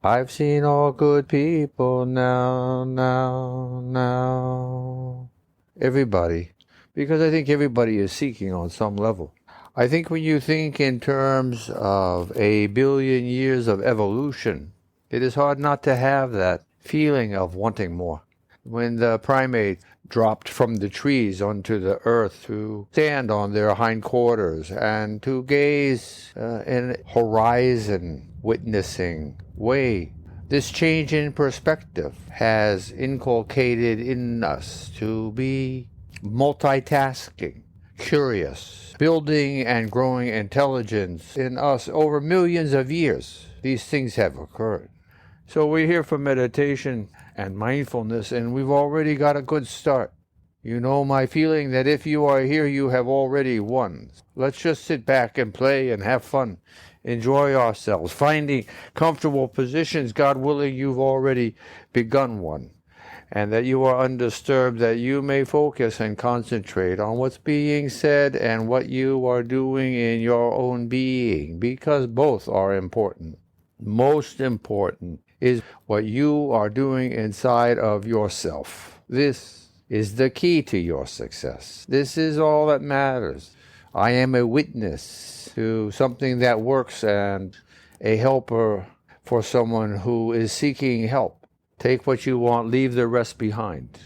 I've seen all good people now. Everybody. Because I think everybody is seeking on some level. I think when you think in terms of a billion years of evolution, it is hard not to have that feeling of wanting more. When the primates dropped from the trees onto the earth to stand on their hindquarters and to gaze in horizon witnessing way, this change in perspective has inculcated in us to be multitasking, curious, building and growing intelligence in us over millions of years. These things have occurred. So we're here for meditation and mindfulness, and we've already got a good start. You know my feeling that if you are here, you have already won. Let's just sit back and play and have fun. Enjoy ourselves. Finding comfortable positions, God willing, you've already begun one. And that you are undisturbed, that you may focus and concentrate on what's being said and what you are doing in your own being, because both are important. Most important is what you are doing inside of yourself. This is the key to your success. This is all that matters. I am a witness to something that works and a helper for someone who is seeking help. Take what you want, leave the rest behind.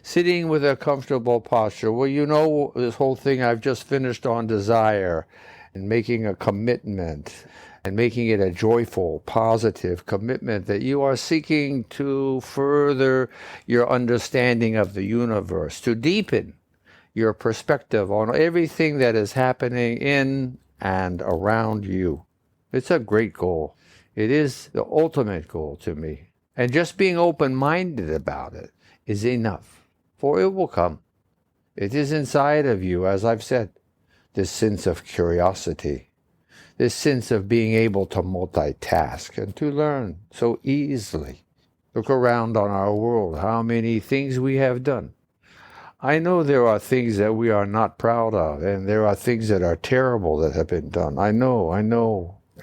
Sitting with a comfortable posture. Well, you know this whole thing I've just finished on desire and making a commitment and making it a joyful, positive commitment that you are seeking to further your understanding of the universe, to deepen your perspective on everything that is happening in and around you. It's a great goal. It is the ultimate goal to me. And just being open-minded about it is enough, for it will come. It is inside of you, as I've said, this sense of curiosity, this sense of being able to multitask and to learn so easily. Look around on our world, how many things we have done. I know there are things that we are not proud of, and there are things that are terrible that have been done. I know,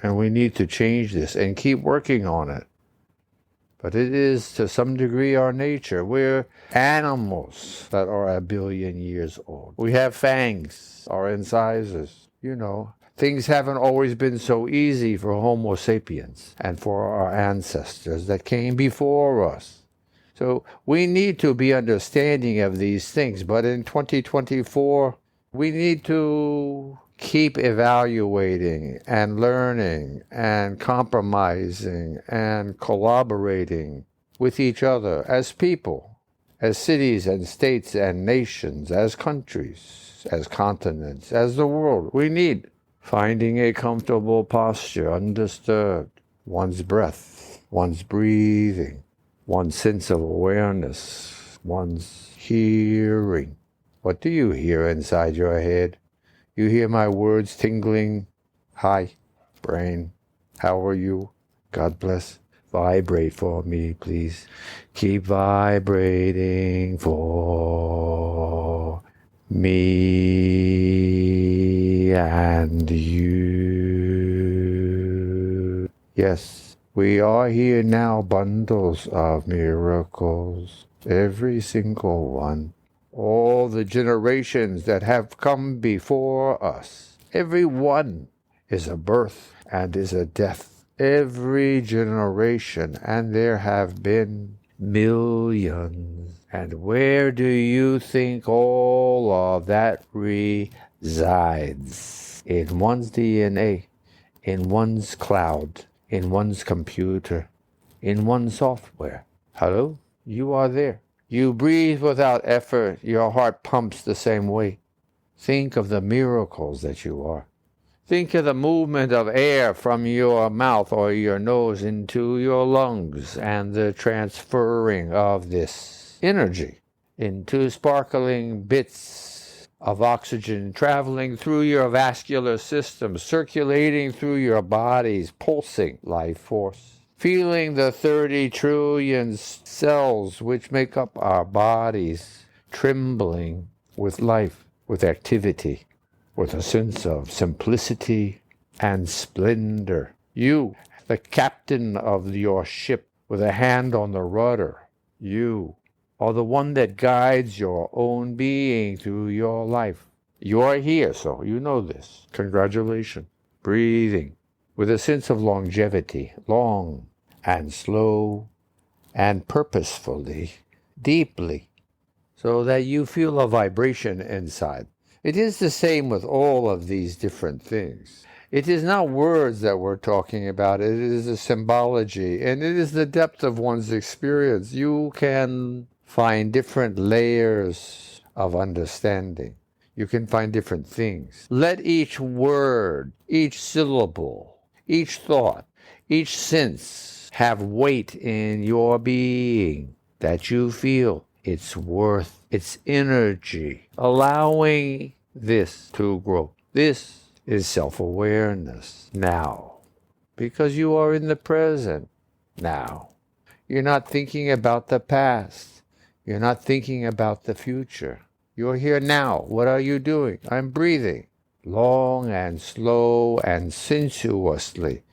and we need to change this and keep working on it. But it is, to some degree, our nature. We're animals that are a billion years old. We have fangs, our incisors, Things haven't always been so easy for Homo sapiens and for our ancestors that came before us. So we need to be understanding of these things. But in 2024, we need to keep evaluating and learning and compromising and collaborating with each other as people, as cities and states and nations, as countries, as continents, as the world. We need finding a comfortable posture, undisturbed, one's breath, one's breathing, one's sense of awareness, one's hearing. What do you hear inside your head? You hear my words tingling. Hi, brain. How are you? God bless. Vibrate for me, please. Keep vibrating for me and you. Yes, we are here now, bundles of miracles, every single one. All the generations that have come before us, every one is a birth and is a death. Every generation, and there have been millions. And where do you think all of that resides? In one's DNA, in one's cloud, in one's computer, in one's software. Hello? You are there. You breathe without effort. Your heart pumps the same way. Think of the miracles that you are. Think of the movement of air from your mouth or your nose into your lungs and the transferring of this energy into sparkling bits of oxygen traveling through your vascular system, circulating through your body's pulsing life force. Feeling the 30 trillion cells which make up our bodies trembling with life, with activity, with a sense of simplicity and splendor. You the captain of your ship with a hand on the rudder. You are the one that guides your own being through your life. You are here, so you know this. Congratulations. Breathing with a sense of longevity, long and slow and purposefully, deeply, so that you feel a vibration inside. It is the same with all of these different things. It is not words that we're talking about. It is a symbology, and it is the depth of one's experience. You can find different layers of understanding. You can find different things. Let each word, each syllable, each thought, each sense have weight in your being, that you feel its worth, its energy, allowing this to grow. This is self-awareness now, because you are in the present now. You're not thinking about the past. You're not thinking about the future. You're here now. What are you doing? I'm breathing long and slow and sensuously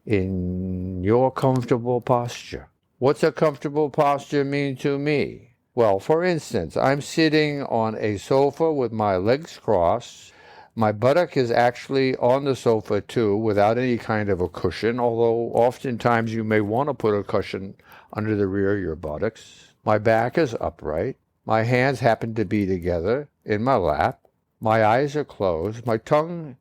in your comfortable posture. What's a comfortable posture mean to me? Well, for instance, I'm sitting on a sofa with my legs crossed. My buttock is actually on the sofa too, without any kind of a cushion, although oftentimes you may want to put a cushion under the rear of your buttocks. My back is upright. My hands happen to be together in my lap. My eyes are closed. My tongue,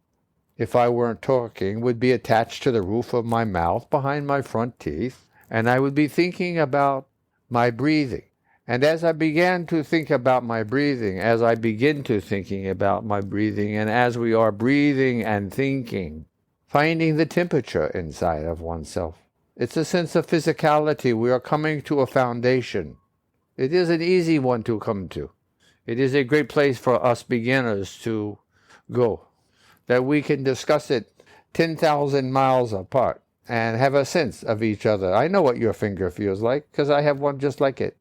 if I weren't talking, would be attached to the roof of my mouth behind my front teeth, and I would be thinking about my breathing. And as I began to think about my breathing, as I begin to thinking about my breathing, and as we are breathing and thinking, finding the temperature inside of oneself. It's a sense of physicality. We are coming to a foundation. It is an easy one to come to. It is a great place for us beginners to go, that we can discuss it 10,000 miles apart and have a sense of each other. I know what your finger feels like because I have one just like it.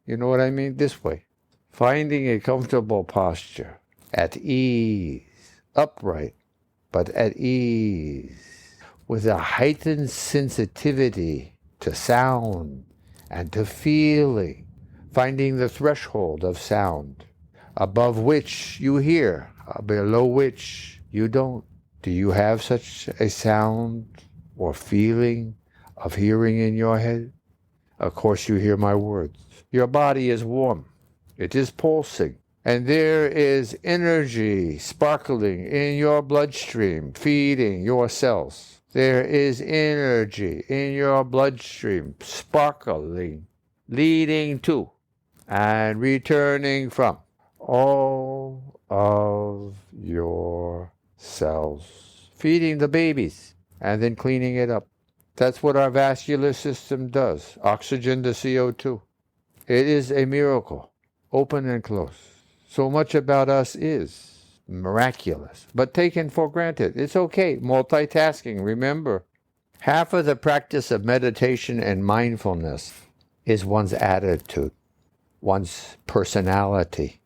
You know what I mean? This way. Finding a comfortable posture, at ease, upright, but at ease, with a heightened sensitivity to sound and to feeling, finding the threshold of sound, above which you hear, below which you don't. Do you have such a sound or feeling of hearing in your head? Of course you hear my words. Your body is warm. It is pulsing. And there is energy sparkling in your bloodstream, feeding your cells. There is energy in your bloodstream, sparkling, leading to and returning from all of your cells, feeding the babies and then cleaning it up. That's what our vascular system does. Oxygen to CO2. It is a miracle, open and close. So much about us is miraculous, but taken for granted. It's okay. Multitasking, remember. Half of the practice of meditation and mindfulness is one's attitude, one's personality,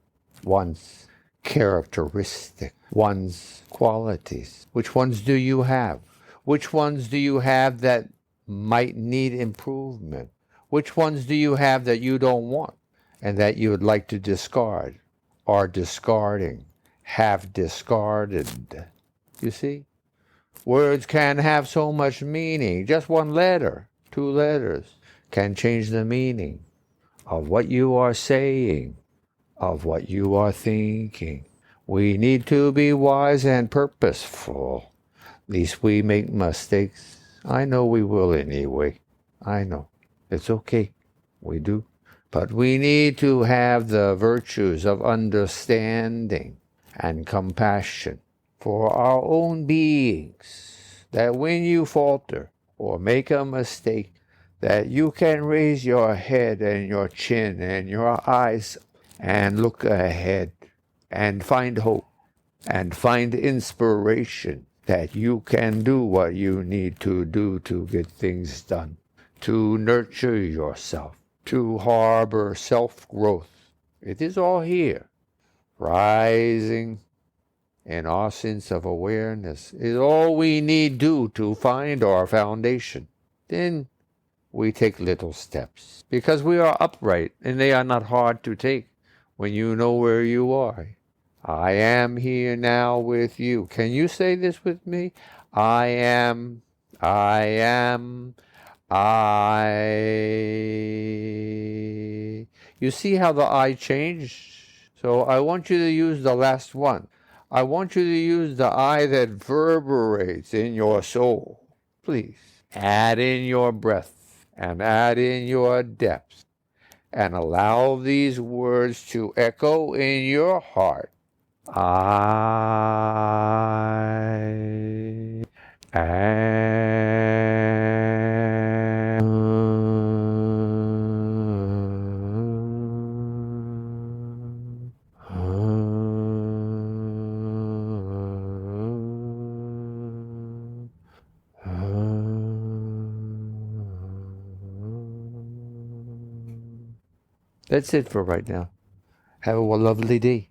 one's characteristic, one's qualities. Which ones do you have? Which ones do you have that might need improvement? Which ones do you have that you don't want and that you would like to discard, are discarding, have discarded? You see? Words can have so much meaning. Just one letter, 2 letters, can change the meaning of what you are saying, of what you are thinking. We need to be wise and purposeful. At least we make mistakes. I know we will anyway. I know. It's okay. We do. But we need to have the virtues of understanding and compassion for our own beings, that when you falter or make a mistake, that you can raise your head and your chin and your eyes and look ahead and find hope and find inspiration, that you can do what you need to do to get things done, to nurture yourself, to harbor self-growth. It is all here, rising and our sense of awareness is all we need do to find our foundation. Then we take little steps, because we are upright, and they are not hard to take when you know where you are. I am here now with you. Can you say this with me? I am, I am, I. You see how the I changed? So I want you to use the last one. I want you to use the I that reverberates in your soul. Please add in your breath and add in your depth and allow these words to echo in your heart. I That's it for right now. Have a lovely day.